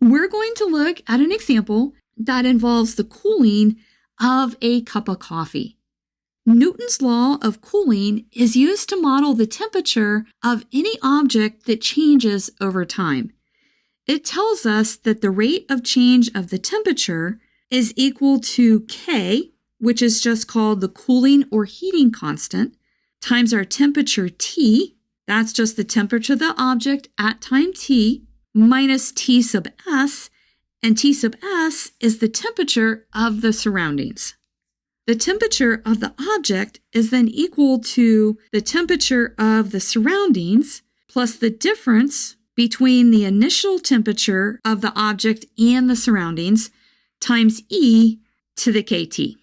We're going to look at an example that involves the cooling of a cup of coffee. Newton's law of cooling is used to model the temperature of any object that changes over time. It tells us that the rate of change of the temperature is equal to K, which is just called the cooling or heating constant, times our temperature T, that's just the temperature of the object at time T, minus T sub S, and T sub S is the temperature of the surroundings. The temperature of the object is then equal to the temperature of the surroundings plus the difference between the initial temperature of the object and the surroundings times E to the KT.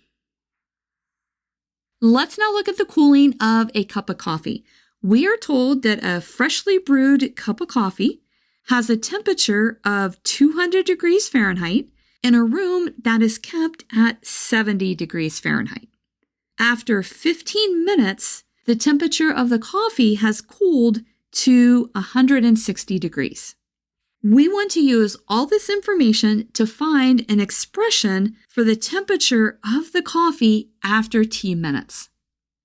Let's now look at the cooling of a cup of coffee. We are told that a freshly brewed cup of coffee has a temperature of 200 degrees Fahrenheit in a room that is kept at 70 degrees Fahrenheit. After 15 minutes, the temperature of the coffee has cooled to 160 degrees. We want to use all this information to find an expression for the temperature of the coffee after T minutes.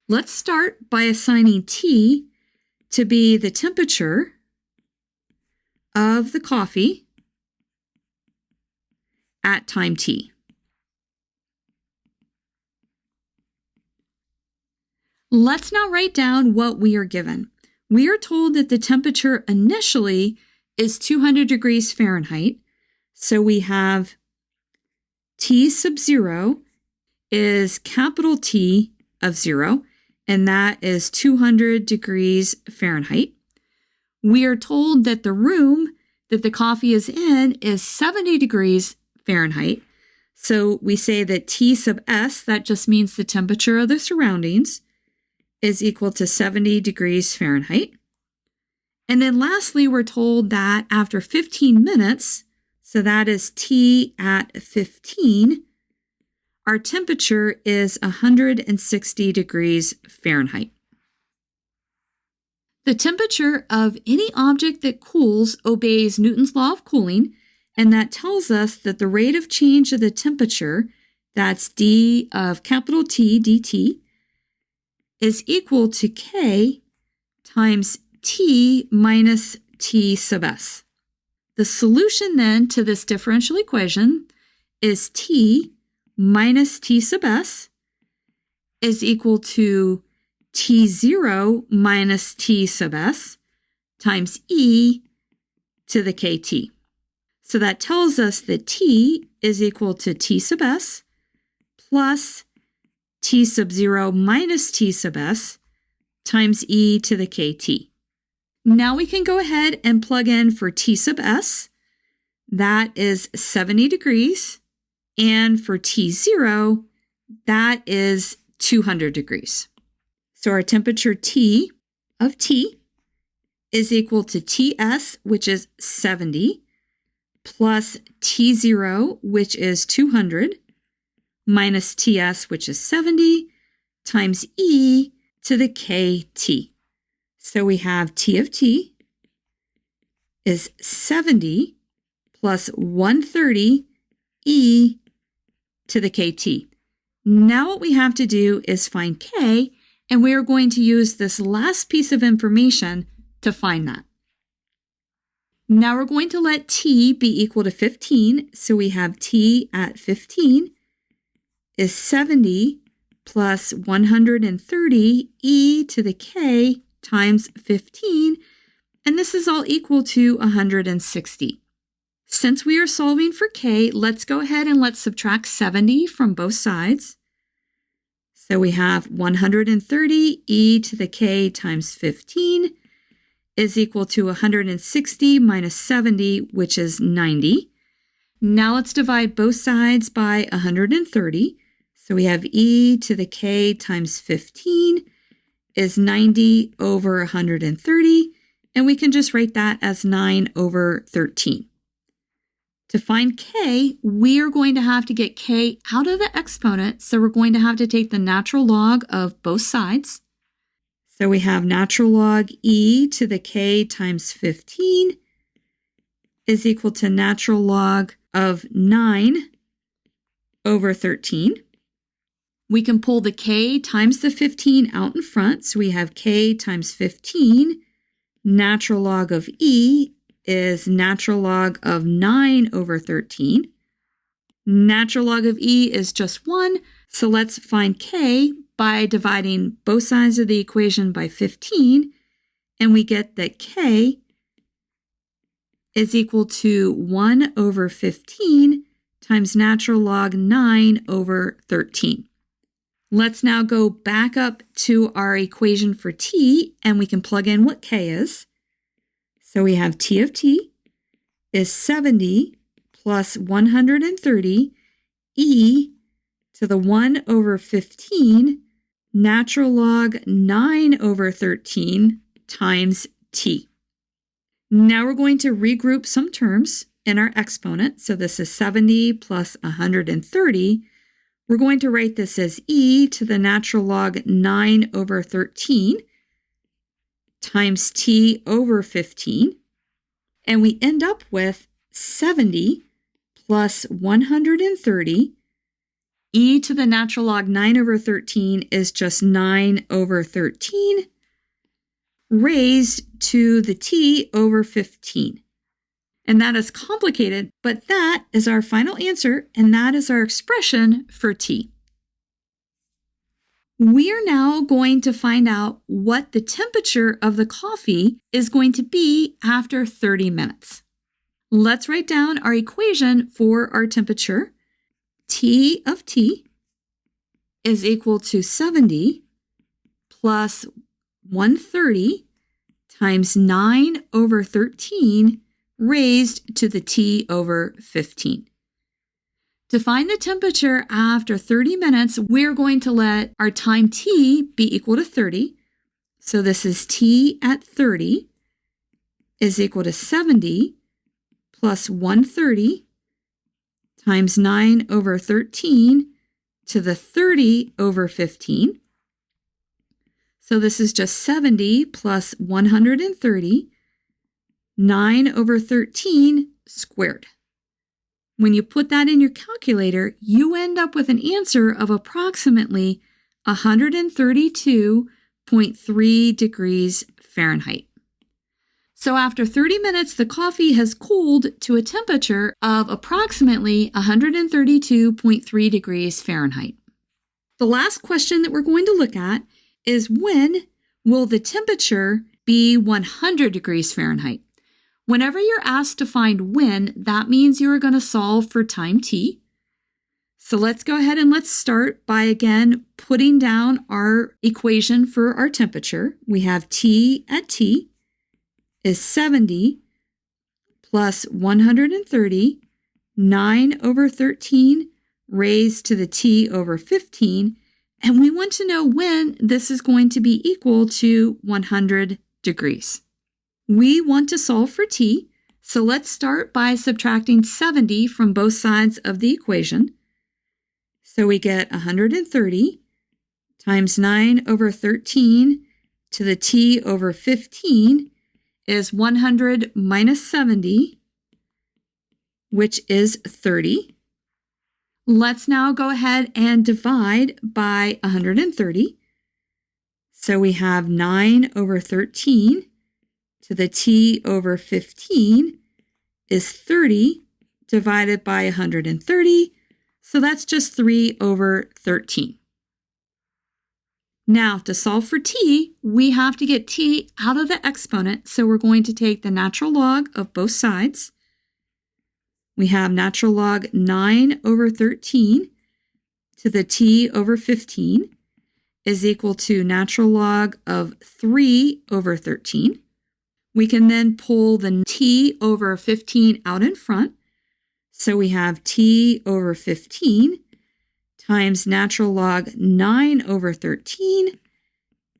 Let's start by assigning T to be the temperature of the coffee at time T. Let's now write down what we are given. We are told that the temperature initially is 200 degrees Fahrenheit. So we have T sub 0 is capital T of 0, and that is 200 degrees Fahrenheit. We are told that the room that the coffee is in is 70 degrees Fahrenheit. So we say that T sub S, that just means the temperature of the surroundings, is equal to 70 degrees Fahrenheit. And then lastly, we're told that after 15 minutes, so that is T at 15, our temperature is 160 degrees Fahrenheit. The temperature of any object that cools obeys Newton's law of cooling, and that tells us that the rate of change of the temperature, that's d of capital T dt, is equal to K times T minus T sub S. The solution then to this differential equation is T minus T sub S is equal to T0 minus T sub S times E to the KT. So that tells us that T is equal to T sub S plus T sub 0 minus T sub S times E to the KT. Now we can go ahead and plug in for T sub S. That is 70 degrees. And for T0, that is 200 degrees. So our temperature T of T is equal to Ts, which is 70, plus T0, which is 200, minus Ts, which is 70, times E to the KT. So we have T of T is 70 plus 130 E to the KT. Now what we have to do is find K, and we are going to use this last piece of information to find that. Now we're going to let T be equal to 15. So we have T at 15 is 70 plus 130 E to the K times 15, and this is all equal to 160. Since we are solving for K, let's go ahead and let's subtract 70 from both sides. So we have 130 E to the K times 15 is equal to 160 minus 70, which is 90. Now let's divide both sides by 130. So we have E to the K times 15 is 90 over 130, and we can just write that as 9 over 13. To find K, we are going to have to get K out of the exponent, so we're going to have to take the natural log of both sides. So we have natural log E to the K times 15 is equal to natural log of 9 over 13. We can pull the k times the 15 out in front. So we have k times 15. Natural log of e is natural log of 9 over 13. Natural log of e is just 1. So let's find k by dividing both sides of the equation by 15. And we get that k is equal to 1 over 15 times natural log 9 over 13. Let's now go back up to our equation for t, and we can plug in what k is. So we have t of t is 70 plus 130 e to the 1 over 15 natural log 9 over 13 times t. Now we're going to regroup some terms in our exponent. So this is 70 plus 130. We're going to write this as e to the natural log 9 over 13 times t over 15. And we end up with 70 plus 130. E to the natural log 9 over 13 is just 9 over 13 raised to the t over 15. And that is complicated, but that is our final answer, and that is our expression for t. We are now going to find out what the temperature of the coffee is going to be after 30 minutes. Let's write down our equation for our temperature. T of t is equal to 70 plus 130 times 9 over 13 raised to the t over 15. To find the temperature after 30 minutes, we're going to let our time t be equal to 30. So this is t at 30 is equal to 70 plus 130 times 9 over 13 to the 30 over 15. So this is just 70 plus 130, 9 over 13 squared. When you put that in your calculator, you end up with an answer of approximately 132.3 degrees Fahrenheit. So after 30 minutes, the coffee has cooled to a temperature of approximately 132.3 degrees Fahrenheit. The last question that we're going to look at is when will the temperature be 100 degrees Fahrenheit? Whenever you're asked to find when, that means you are going to solve for time t. So let's go ahead and let's start by again putting down our equation for our temperature. We have t at t is 70 plus 130, 9 over 13 raised to the t over 15. And we want to know when this is going to be equal to 100 degrees. We want to solve for t, so let's start by subtracting 70 from both sides of the equation. So we get 130 times 9 over 13 to the t over 15 is 100 minus 70, which is 30. Let's now go ahead and divide by 130. So we have 9 over 13 to the t over 15 is 30 divided by 130. So that's just 3 over 13. Now, to solve for t, we have to get t out of the exponent. So we're going to take the natural log of both sides. We have natural log 9 over 13 to the t over 15 is equal to natural log of 3 over 13. We can then pull the t over 15 out in front. So we have t over 15 times natural log 9 over 13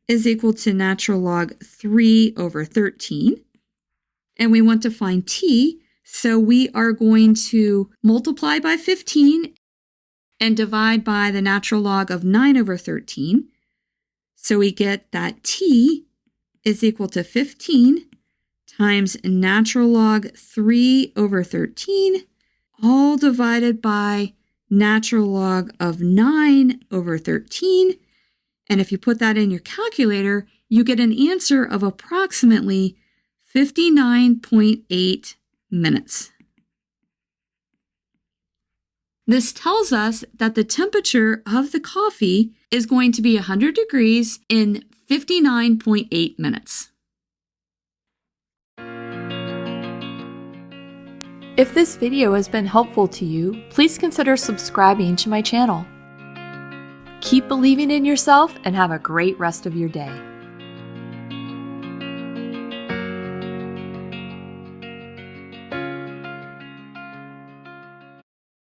is equal to natural log 3 over 13. And we want to find t, so we are going to multiply by 15 and divide by the natural log of 9 over 13. So we get that t is equal to 15 times natural log 3 over 13, all divided by natural log of 9 over 13. And if you put that in your calculator, you get an answer of approximately 59.8 minutes. This tells us that the temperature of the coffee is going to be 100 degrees in 59.8 minutes. If this video has been helpful to you, please consider subscribing to my channel. Keep believing in yourself and have a great rest of your day.